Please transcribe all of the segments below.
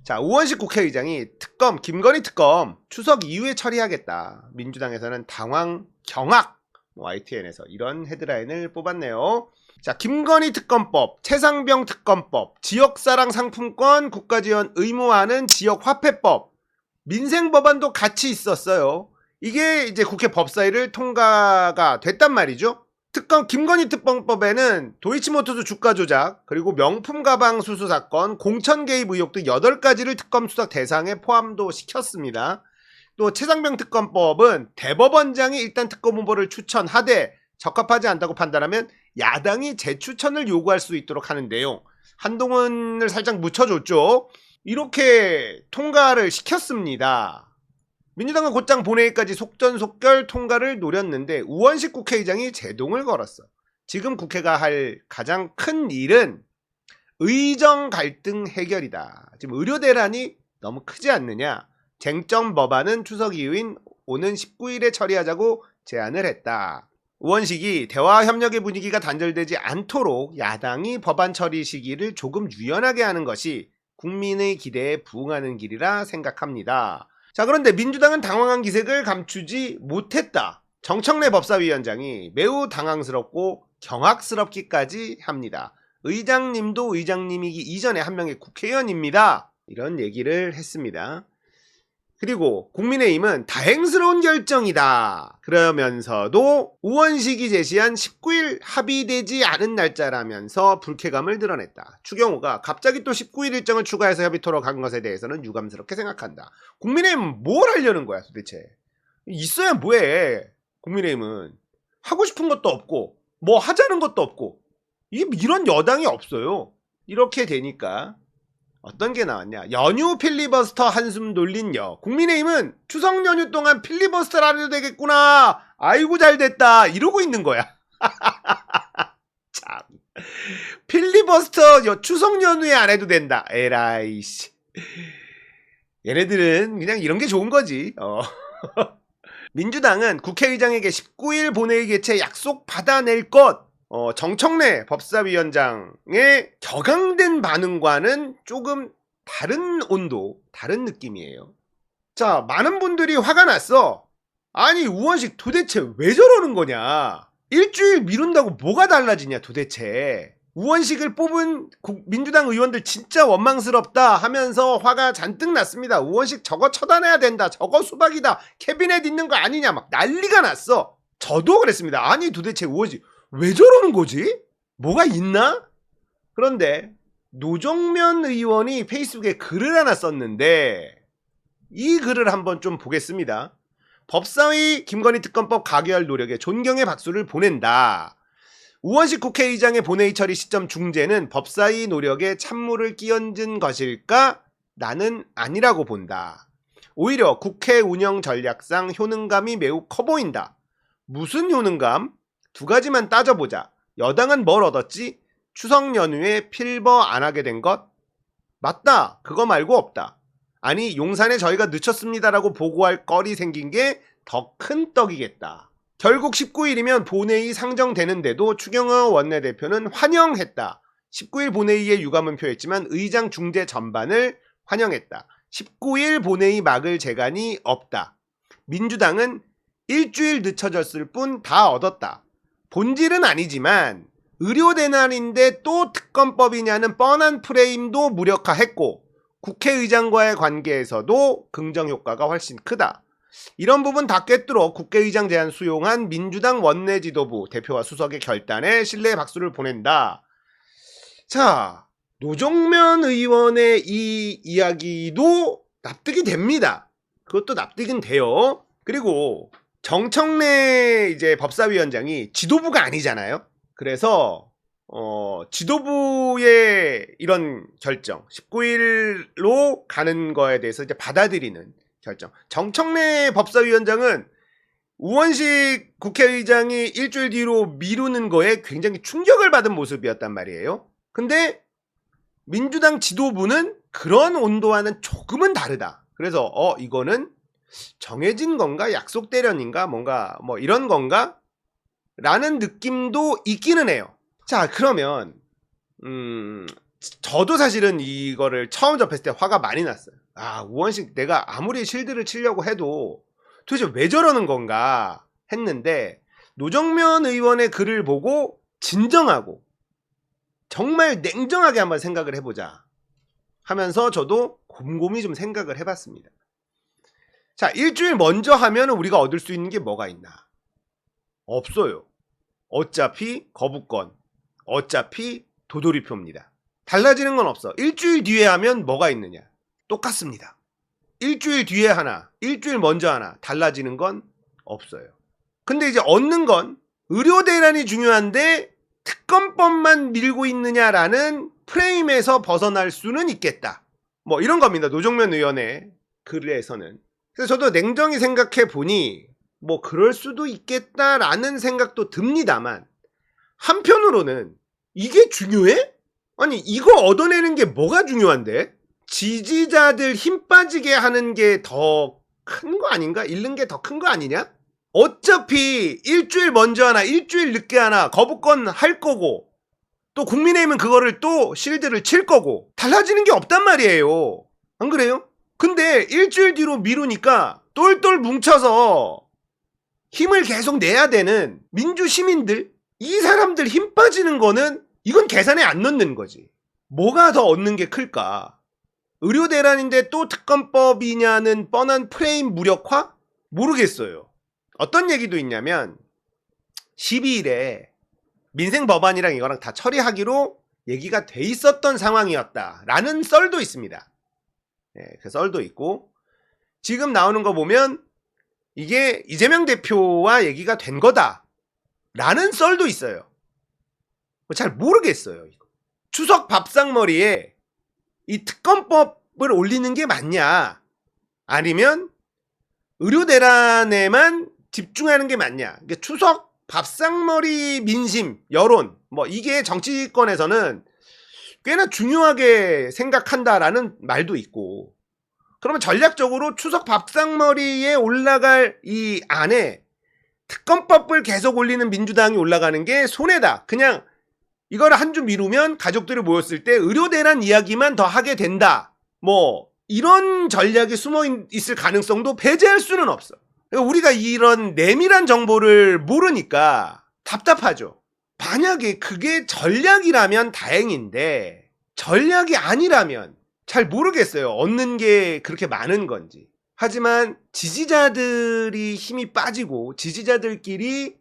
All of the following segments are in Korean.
자, 우원식 국회의장이 특검, 김건희 특검 추석 이후에 처리하겠다. 민주당에서는 당황, 경악, YTN에서 이런 헤드라인을 뽑았네요. 자, 김건희 특검법, 최상병 특검법, 지역사랑 상품권 국가지원 의무화하는 지역화폐법, 민생법안도 같이 있었어요. 이게 이제 국회 법사위를 통과가 됐단 말이죠. 특검 김건희 특검법에는 도이치모터스 주가 조작, 그리고 명품 가방 수수 사건, 공천 개입 의혹 등 8가지를 특검 수사 대상에 포함도 시켰습니다. 또 최상병 특검법은 대법원장이 일단 특검 후보를 추천하되 적합하지 않다고 판단하면 야당이 재추천을 요구할 수 있도록 하는 내용. 한동훈을 살짝 묻혀줬죠. 이렇게 통과를 시켰습니다. 민주당은 곧장 본회의까지 속전속결 통과를 노렸는데 우원식 국회의장이 제동을 걸었어. 지금 국회가 할 가장 큰 일은 의정 갈등 해결이다. 지금 의료 대란이 너무 크지 않느냐. 쟁점 법안은 추석 이후인 오는 19일에 처리하자고 제안을 했다. 우원식이 대화 협력의 분위기가 단절되지 않도록 야당이 법안 처리 시기를 조금 유연하게 하는 것이 국민의 기대에 부응하는 길이라 생각합니다. 자, 그런데 민주당은 당황한 기색을 감추지 못했다. 정청래 법사위원장이 매우 당황스럽고 경악스럽기까지 합니다. 의장님도 의장님이기 이전에 한 명의 국회의원입니다. 이런 얘기를 했습니다. 그리고 국민의힘은 다행스러운 결정이다. 그러면서도 우원식이 제시한 19일 합의되지 않은 날짜라면서 불쾌감을 드러냈다. 추경호가 갑자기 또 19일 일정을 추가해서 협의토로 간 것에 대해서는 유감스럽게 생각한다. 국민의힘은 뭘 하려는 거야 도대체. 있어야 뭐해. 국민의힘은 하고 싶은 것도 없고 뭐 하자는 것도 없고 이런 여당이 없어요. 이렇게 되니까 어떤 게 나왔냐. 연휴 필리버스터 한숨 돌린 여. 국민의힘은 추석 연휴 동안 필리버스터를 안 해도 되겠구나. 아이고 잘됐다. 이러고 있는 거야. 참. 필리버스터 추석 연휴에 안 해도 된다. 에라이 씨. 얘네들은 그냥 이런 게 좋은 거지. 민주당은 국회의장에게 19일 본회의 개최 약속 받아낼 것. 정청래 법사위원장의 격앙된 반응과는 조금 다른 온도, 다른 느낌이에요. 자, 많은 분들이 화가 났어. 아니, 우원식 도대체 왜 저러는 거냐? 일주일 미룬다고 뭐가 달라지냐, 도대체. 우원식을 뽑은 민주당 의원들 진짜 원망스럽다 하면서 화가 잔뜩 났습니다. 우원식 저거 처단해야 된다. 저거 수박이다. 캐비넷 있는 거 아니냐. 막 난리가 났어. 저도 그랬습니다. 아니, 도대체 우원식 왜 저러는 거지? 뭐가 있나? 그런데 노정면 의원이 페이스북에 글을 하나 썼는데 이 글을 한번 좀 보겠습니다. 법사위 김건희 특검법 가결 노력에 존경의 박수를 보낸다. 우원식 국회의장의 본회의 처리 시점 중재는 법사위 노력에 찬물을 끼얹은 것일까? 나는 아니라고 본다. 오히려 국회 운영 전략상 효능감이 매우 커 보인다. 무슨 효능감? 두 가지만 따져보자. 여당은 뭘 얻었지? 추석 연휴에 필버 안 하게 된 것? 맞다. 그거 말고 없다. 아니, 용산에 저희가 늦췄습니다라고 보고할 거리 생긴 게 더 큰 떡이겠다. 결국 19일이면 본회의 상정되는데도 추경호 원내대표는 환영했다. 19일 본회의에 유감은 표했지만 의장 중재 전반을 환영했다. 19일 본회의 막을 재간이 없다. 민주당은 일주일 늦춰졌을 뿐 다 얻었다. 본질은 아니지만 의료 대난인데 또 특검법이냐는 뻔한 프레임도 무력화했고 국회의장과의 관계에서도 긍정 효과가 훨씬 크다. 이런 부분 다 꿰뚫어 국회의장 제안 수용한 민주당 원내 지도부 대표와 수석의 결단에 신뢰의 박수를 보낸다. 자, 노정면 의원의 이 이야기도 납득이 됩니다. 그것도 납득은 돼요. 그리고 정청래 이제 법사위원장이 지도부가 아니잖아요. 그래서 지도부의 이런 결정 19일로 가는 거에 대해서 이제 받아들이는 결정. 정청래 법사위원장은 우원식 국회의장이 일주일 뒤로 미루는 거에 굉장히 충격을 받은 모습이었단 말이에요. 근데 민주당 지도부는 그런 온도와는 조금은 다르다. 그래서 이거는 정해진 건가? 약속 대련인가? 뭔가 뭐 이런 건가? 라는 느낌도 있기는 해요. 자, 그러면 저도 사실은 이거를 처음 접했을 때 화가 많이 났어요. 아, 우원식 내가 아무리 실드를 치려고 해도 도대체 왜 저러는 건가 했는데, 노정면 의원의 글을 보고 진정하고 정말 냉정하게 한번 생각을 해보자 하면서 저도 곰곰이 좀 생각을 해봤습니다. 자, 일주일 먼저 하면 우리가 얻을 수 있는 게 뭐가 있나? 없어요. 어차피 거부권, 어차피 도돌이표입니다. 달라지는 건 없어. 일주일 뒤에 하면 뭐가 있느냐? 똑같습니다. 일주일 뒤에 하나, 일주일 먼저 하나, 달라지는 건 없어요. 근데 이제 얻는 건 의료 대란이 중요한데 특검법만 밀고 있느냐라는 프레임에서 벗어날 수는 있겠다. 뭐 이런 겁니다. 노정면 의원의 글에서는. 그래서 저도 냉정히 생각해 보니 뭐 그럴 수도 있겠다라는 생각도 듭니다만, 한편으로는 이게 중요해? 아니, 이거 얻어내는 게 뭐가 중요한데? 지지자들 힘 빠지게 하는 게 더 큰 거 아닌가? 잃는 게 더 큰 거 아니냐? 어차피 일주일 먼저 하나, 일주일 늦게 하나 거부권 할 거고, 또 국민의힘은 그거를 또 실드를 칠 거고, 달라지는 게 없단 말이에요. 안 그래요? 근데 일주일 뒤로 미루니까 똘똘 뭉쳐서 힘을 계속 내야 되는 민주 시민들, 이 사람들 힘 빠지는 거는 이건 계산에 안 넣는 거지. 뭐가 더 얻는 게 클까? 의료 대란인데 또 특검법이냐는 뻔한 프레임 무력화? 모르겠어요. 어떤 얘기도 있냐면 12일에 민생 법안이랑 이거랑 다 처리하기로 얘기가 돼 있었던 상황이었다라는 썰도 있습니다. 네, 그 썰도 있고, 지금 나오는 거 보면 이게 이재명 대표와 얘기가 된 거다라는 썰도 있어요. 잘 모르겠어요. 추석 밥상머리에 이 특검법을 올리는 게 맞냐, 아니면 의료 대란에만 집중하는 게 맞냐. 그러니까 추석 밥상머리 민심, 여론, 뭐 이게 정치권에서는 꽤나 중요하게 생각한다라는 말도 있고, 그러면 전략적으로 추석 밥상머리에 올라갈 이 안에 특검법을 계속 올리는 민주당이 올라가는 게 손해다. 그냥 이거를 한 주 미루면 가족들이 모였을 때 의료대란 이야기만 더 하게 된다. 뭐 이런 전략이 숨어 있을 가능성도 배제할 수는 없어. 우리가 이런 내밀한 정보를 모르니까 답답하죠. 만약에 그게 전략이라면 다행인데 전략이 아니라면 잘 모르겠어요. 얻는 게 그렇게 많은 건지. 하지만 지지자들이 힘이 빠지고 지지자들끼리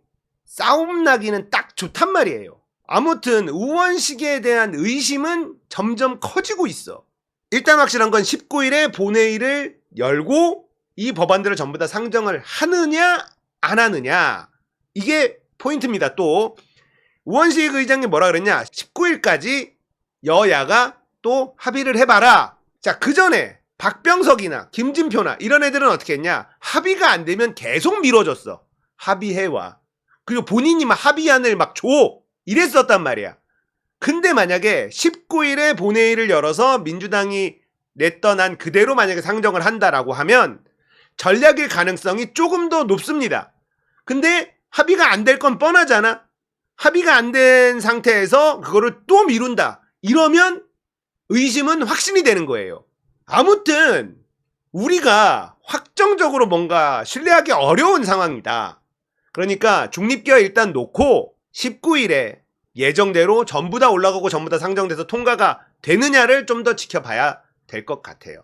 싸움 나기는 딱 좋단 말이에요. 아무튼 우원식에 대한 의심은 점점 커지고 있어. 일단 확실한 건 19일에 본회의를 열고 이 법안들을 전부 다 상정을 하느냐 안 하느냐, 이게 포인트입니다. 또 우원식 의장님 뭐라 그랬냐, 19일까지 여야가 또 합의를 해봐라. 자, 그 전에 박병석이나 김진표나 이런 애들은 어떻게 했냐, 합의가 안 되면 계속 미뤄줬어. 합의해와. 그리고 본인이 막 합의안을 막 줘, 이랬었단 말이야. 근데 만약에 19일에 본회의를 열어서 민주당이 냈던 안 그대로 만약에 상정을 한다라고 하면 전략일 가능성이 조금 더 높습니다. 근데 합의가 안 될 건 뻔하잖아. 합의가 안 된 상태에서 그거를 또 미룬다. 이러면 의심은 확신이 되는 거예요. 아무튼 우리가 확정적으로 뭔가 신뢰하기 어려운 상황이다. 그러니까 중립기와 일단 놓고 19일에 예정대로 전부 다 올라가고 전부 다 상정돼서 통과가 되느냐를 좀 더 지켜봐야 될 것 같아요.